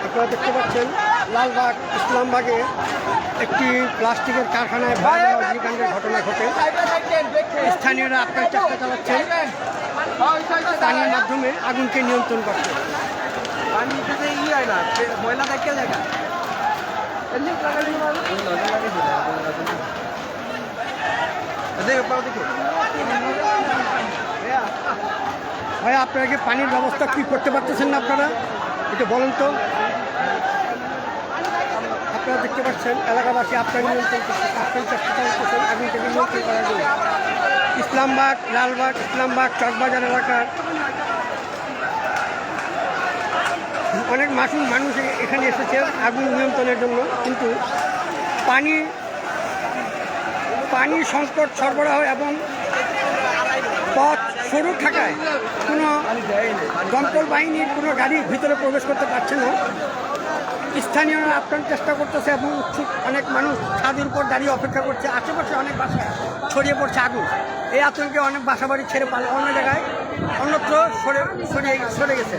আপনারা দেখতে পাচ্ছেন লালবাগ ইসলামবাগে একটি প্লাস্টিকের কারখানায় অগ্নিকাণ্ডের ঘটনা ঘটে। স্থানীয়রা আপনার চেষ্টা চালাচ্ছেন পানির মাধ্যমে আগুনকে নিয়ন্ত্রণ করতে। ভাই আপনারা কি পানির ব্যবস্থা কি করতে পারতেছেন না? আপনারা একটু বলেন তো। আপনারা দেখতে পাচ্ছেন এলাকাবাসী আপনার নিয়ন্ত্রণ করতে চেষ্টা করতেছেন আগুনটাকে নিয়ন্ত্রণ করার জন্য। ইসলামবাগ, লালবাগ, ইসলামবাগ, চকবাজার এলাকার অনেক মানুষ এখানে এসেছে আগুন নিয়ন্ত্রণের জন্য, কিন্তু পানি সংকট সরবরাহ এবং পথ সরু থাকায় কোনো দমকল বাহিনীর কোনো গাড়ি ভিতরে প্রবেশ করতে পারছে না। স্থানীয়রা আপ্রাণ চেষ্টা করতেছে এবং উৎসুক অনেক মানুষ ছাদের উপর দাঁড়িয়ে অপেক্ষা করছে। আশেপাশে অনেক বাসায় ছড়িয়ে পড়ছে আগুন। এই আতঙ্কে অনেক বাসাবাড়ি ছেড়ে অন্য জায়গায় অন্যত্র সরে গেছে।